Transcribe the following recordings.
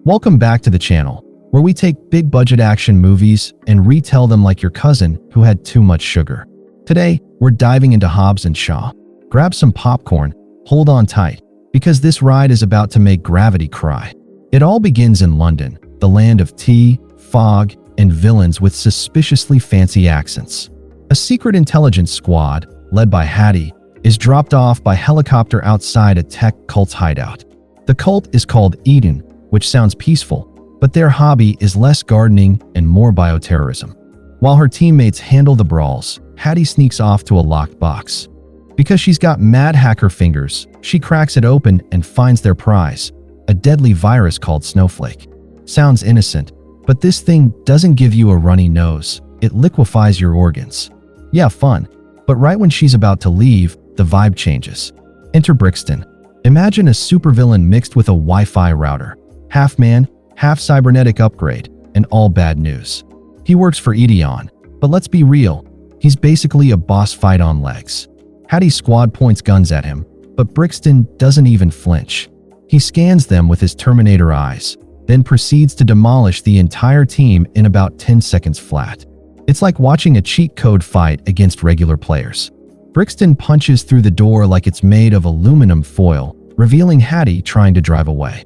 Welcome back to the channel, where we take big budget action movies and retell them like your cousin who had too much sugar. Today, we're diving into Hobbs and Shaw. Grab some popcorn, hold on tight, because this ride is about to make gravity cry. It all begins in London, the land of tea, fog, and villains with suspiciously fancy accents. A secret intelligence squad, led by Hattie, is dropped off by helicopter outside a tech cult's hideout. The cult is called Eden, which sounds peaceful, but their hobby is less gardening and more bioterrorism. While her teammates handle the brawls, Hattie sneaks off to a locked box. Because she's got mad hacker fingers, she cracks it open and finds their prize, a deadly virus called Snowflake. Sounds innocent, but this thing doesn't give you a runny nose. It liquefies your organs. Yeah, fun. But right when she's about to leave, the vibe changes. Enter Brixton. Imagine a supervillain mixed with a Wi-Fi router. Half man, half cybernetic upgrade, and all bad news. He works for Edeon, but let's be real, he's basically a boss fight on legs. Hattie's squad points guns at him, but Brixton doesn't even flinch. He scans them with his Terminator eyes, then proceeds to demolish the entire team in about 10 seconds flat. It's like watching a cheat code fight against regular players. Brixton punches through the door like it's made of aluminum foil, revealing Hattie trying to drive away.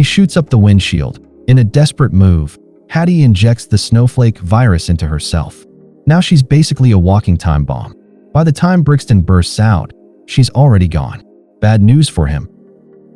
He shoots up the windshield. In a desperate move, Hattie injects the Snowflake virus into herself. Now she's basically a walking time bomb. By the time Brixton bursts out, she's already gone. Bad news for him.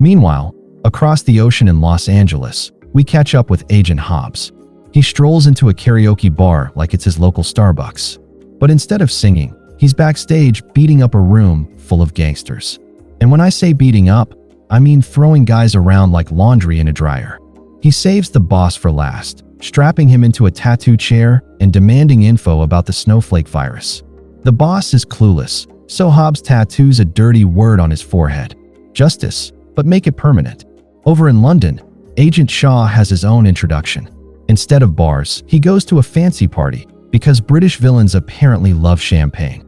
Meanwhile, across the ocean in Los Angeles, we catch up with Agent Hobbs. He strolls into a karaoke bar like it's his local Starbucks. But instead of singing, he's backstage beating up a room full of gangsters. And when I say beating up, I mean throwing guys around like laundry in a dryer. He saves the boss for last, strapping him into a tattoo chair and demanding info about the Snowflake virus. The boss is clueless, so Hobbs tattoos a dirty word on his forehead. Justice, but make it permanent. Over in London, Agent Shaw has his own introduction. Instead of bars, he goes to a fancy party because British villains apparently love champagne.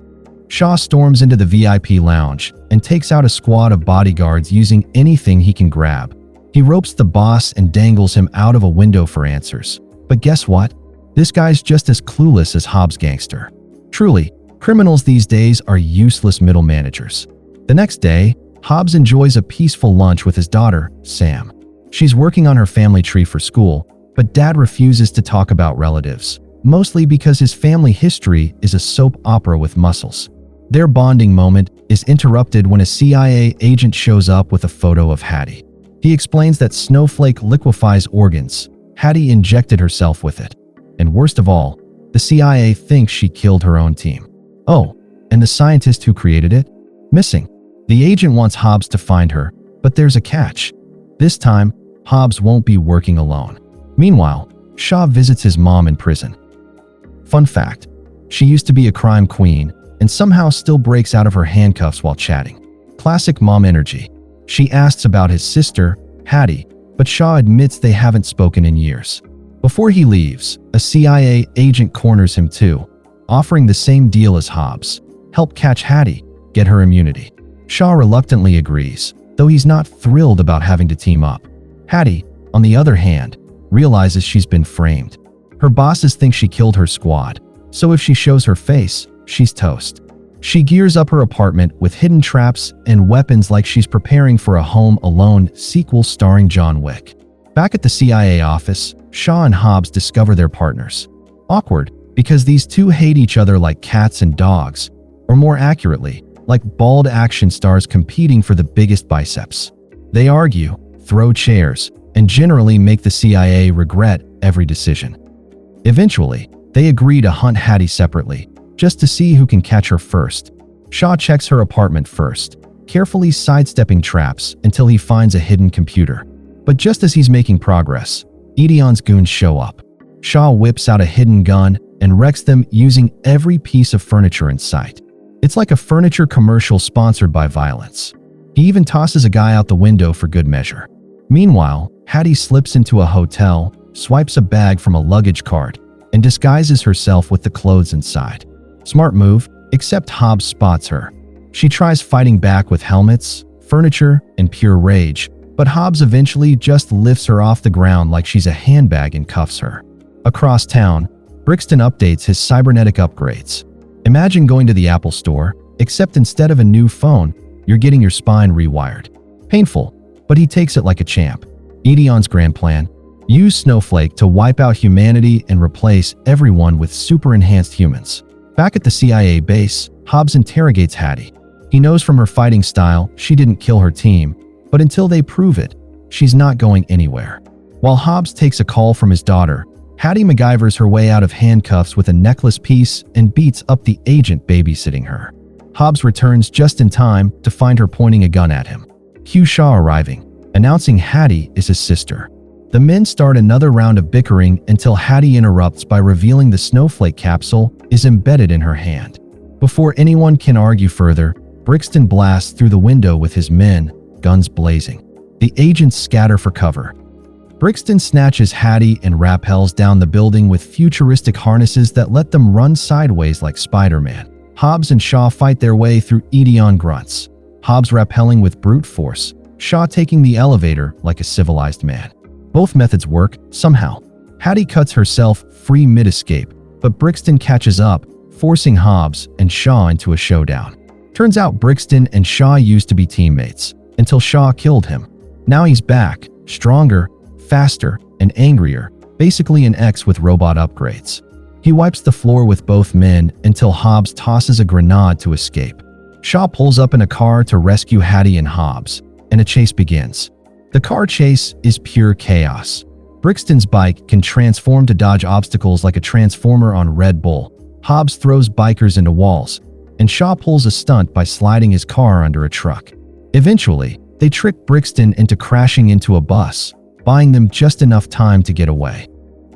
Shaw storms into the VIP lounge and takes out a squad of bodyguards using anything he can grab. He ropes the boss and dangles him out of a window for answers. But guess what? This guy's just as clueless as Hobbs' gangster. Truly, criminals these days are useless middle managers. The next day, Hobbs enjoys a peaceful lunch with his daughter, Sam. She's working on her family tree for school, but Dad refuses to talk about relatives, mostly because his family history is a soap opera with muscles. Their bonding moment is interrupted when a CIA agent shows up with a photo of Hattie. He explains that Snowflake liquefies organs. Hattie injected herself with it. And worst of all, the CIA thinks she killed her own team. Oh, and the scientist who created it? Missing. The agent wants Hobbs to find her, but there's a catch. This time, Hobbs won't be working alone. Meanwhile, Shaw visits his mom in prison. Fun fact, she used to be a crime queen and somehow still breaks out of her handcuffs while chatting. Classic mom energy. She asks about his sister, Hattie, but Shaw admits they haven't spoken in years. Before he leaves, a CIA agent corners him too, offering the same deal as Hobbs. Help catch Hattie, get her immunity. Shaw reluctantly agrees, though he's not thrilled about having to team up. Hattie, on the other hand, realizes she's been framed. Her bosses think she killed her squad, so if she shows her face, she's toast. She gears up her apartment with hidden traps and weapons like she's preparing for a Home Alone sequel starring John Wick. Back at the CIA office, Shaw and Hobbs discover their partners. Awkward, because these two hate each other like cats and dogs, or more accurately, like bald action stars competing for the biggest biceps. They argue, throw chairs, and generally make the CIA regret every decision. Eventually, they agree to hunt Hattie separately, just to see who can catch her first. Shaw checks her apartment first, carefully sidestepping traps until he finds a hidden computer. But just as he's making progress, Edeon's goons show up. Shaw whips out a hidden gun and wrecks them using every piece of furniture in sight. It's like a furniture commercial sponsored by violence. He even tosses a guy out the window for good measure. Meanwhile, Hattie slips into a hotel, swipes a bag from a luggage cart, and disguises herself with the clothes inside. Smart move, except Hobbs spots her. She tries fighting back with helmets, furniture, and pure rage, But Hobbs eventually just lifts her off the ground like she's a handbag and cuffs her. Across town, Brixton updates his cybernetic upgrades. Imagine going to the Apple store, except instead of a new phone, you're getting your spine rewired. Painful, but he takes it like a champ. Edion's grand plan: use Snowflake to wipe out humanity and replace everyone with super-enhanced humans. Back at the CIA base, Hobbs interrogates Hattie. He knows from her fighting style she didn't kill her team, but until they prove it, she's not going anywhere. While Hobbs takes a call from his daughter, Hattie MacGyvers her way out of handcuffs with a necklace piece and beats up the agent babysitting her. Hobbs returns just in time to find her pointing a gun at him. Cue Shaw arriving, announcing Hattie is his sister. The men start another round of bickering until Hattie interrupts by revealing the Snowflake capsule is embedded in her hand. Before anyone can argue further, Brixton blasts through the window with his men, guns blazing. The agents scatter for cover. Brixton snatches Hattie and rappels down the building with futuristic harnesses that let them run sideways like Spider-Man. Hobbs and Shaw fight their way through Edion grunts. Hobbs rappelling with brute force, Shaw taking the elevator like a civilized man. Both methods work, somehow. Hattie cuts herself free mid-escape, but Brixton catches up, forcing Hobbs and Shaw into a showdown. Turns out Brixton and Shaw used to be teammates, until Shaw killed him. Now he's back, stronger, faster, and angrier, basically an X with robot upgrades. He wipes the floor with both men until Hobbs tosses a grenade to escape. Shaw pulls up in a car to rescue Hattie and Hobbs, and a chase begins. The car chase is pure chaos. Brixton's bike can transform to dodge obstacles like a transformer on Red Bull. Hobbs throws bikers into walls, and Shaw pulls a stunt by sliding his car under a truck. Eventually, they trick Brixton into crashing into a bus, buying them just enough time to get away.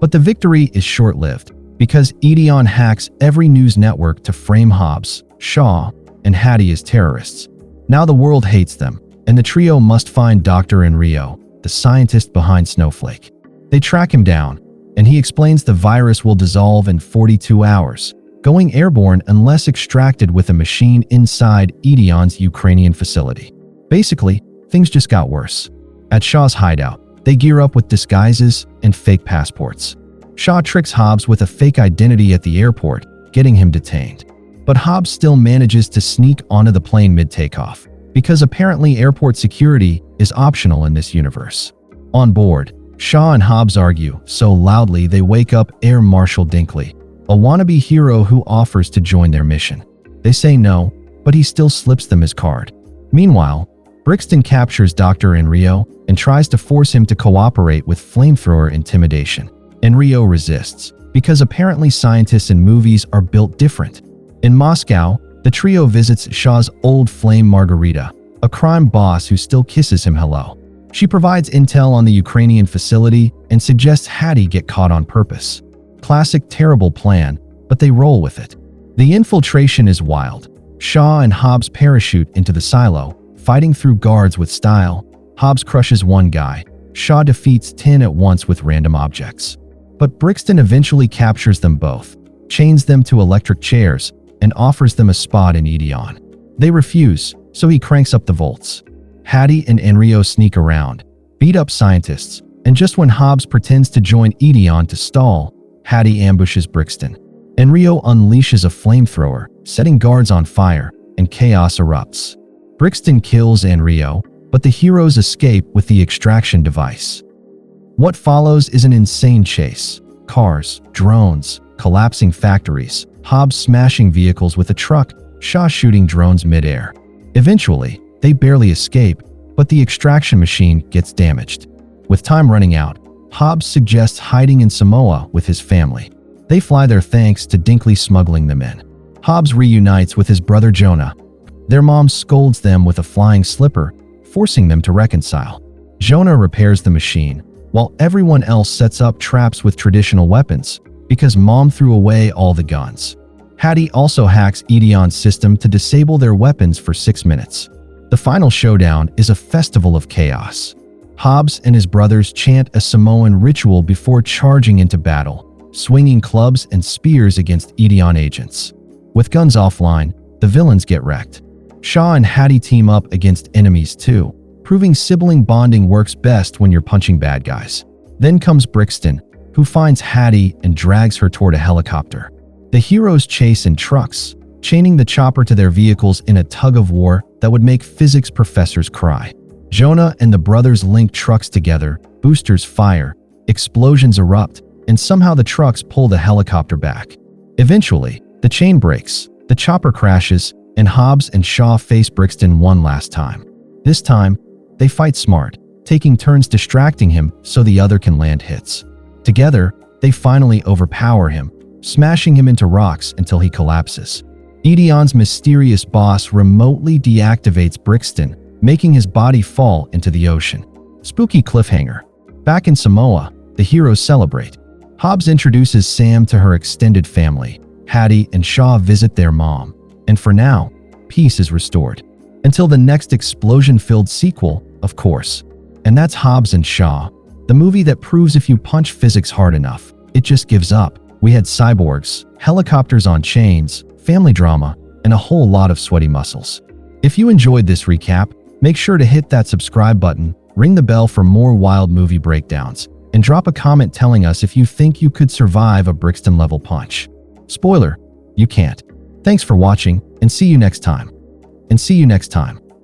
But the victory is short-lived, because Edion hacks every news network to frame Hobbs, Shaw, and Hattie as terrorists. Now the world hates them, and the trio must find Dr. Enrio, the scientist behind Snowflake. They track him down, and he explains the virus will dissolve in 42 hours, going airborne unless extracted with a machine inside Edion's Ukrainian facility. Basically, things just got worse. At Shaw's hideout, they gear up with disguises and fake passports. Shaw tricks Hobbs with a fake identity at the airport, getting him detained. But Hobbs still manages to sneak onto the plane mid-takeoff, because apparently airport security is optional in this universe. On board, Shaw and Hobbs argue so loudly they wake up Air Marshal Dinkley, a wannabe hero who offers to join their mission. They say no, but he still slips them his card. Meanwhile, Brixton captures Dr. Enrio and tries to force him to cooperate with flamethrower intimidation. Enrio resists, because apparently scientists in movies are built different. In Moscow, the trio visits Shaw's old flame Margarita, a crime boss who still kisses him hello. She provides intel on the Ukrainian facility and suggests Hattie get caught on purpose. Classic terrible plan, but they roll with it. The infiltration is wild. Shaw and Hobbs parachute into the silo, fighting through guards with style. Hobbs crushes one guy. Shaw defeats 10 at once with random objects. But Brixton eventually captures them both, chains them to electric chairs, and offers them a spot in Edion. They refuse, so he cranks up the volts. Hattie and Enrio sneak around, beat up scientists, and just when Hobbs pretends to join Edion to stall, Hattie ambushes Brixton. Enrio unleashes a flamethrower, setting guards on fire, and chaos erupts. Brixton kills Enrio, but the heroes escape with the extraction device. What follows is an insane chase. Cars, drones, collapsing factories, Hobbs smashing vehicles with a truck, Shaw shooting drones mid-air. Eventually, they barely escape, but the extraction machine gets damaged. With time running out, Hobbs suggests hiding in Samoa with his family. They fly there thanks to Dinkley smuggling them in. Hobbs reunites with his brother Jonah. Their mom scolds them with a flying slipper, forcing them to reconcile. Jonah repairs the machine, while everyone else sets up traps with traditional weapons, because mom threw away all the guns. Hattie also hacks Edion's system to disable their weapons for 6 minutes. The final showdown is a festival of chaos. Hobbs and his brothers chant a Samoan ritual before charging into battle, swinging clubs and spears against Edion agents. With guns offline, the villains get wrecked. Shaw and Hattie team up against enemies too, proving sibling bonding works best when you're punching bad guys. Then comes Brixton, who finds Hattie and drags her toward a helicopter. The heroes chase in trucks, chaining the chopper to their vehicles in a tug-of-war that would make physics professors cry. Jonah and the brothers link trucks together, boosters fire, explosions erupt, and somehow the trucks pull the helicopter back. Eventually, the chain breaks, the chopper crashes, and Hobbs and Shaw face Brixton one last time. This time, they fight smart, taking turns distracting him so the other can land hits. Together, they finally overpower him, smashing him into rocks until he collapses. Edion's mysterious boss remotely deactivates Brixton, making his body fall into the ocean. Spooky cliffhanger. Back in Samoa, the heroes celebrate. Hobbs introduces Sam to her extended family. Hattie and Shaw visit their mom. And for now, peace is restored. Until the next explosion-filled sequel, of course. And that's Hobbs and Shaw, the movie that proves if you punch physics hard enough, it just gives up. We had cyborgs, helicopters on chains, family drama, and a whole lot of sweaty muscles. If you enjoyed this recap, make sure to hit that subscribe button, ring the bell for more wild movie breakdowns, and drop a comment telling us if you think you could survive a Brixton-level punch. Spoiler, you can't. Thanks for watching, and see you next time.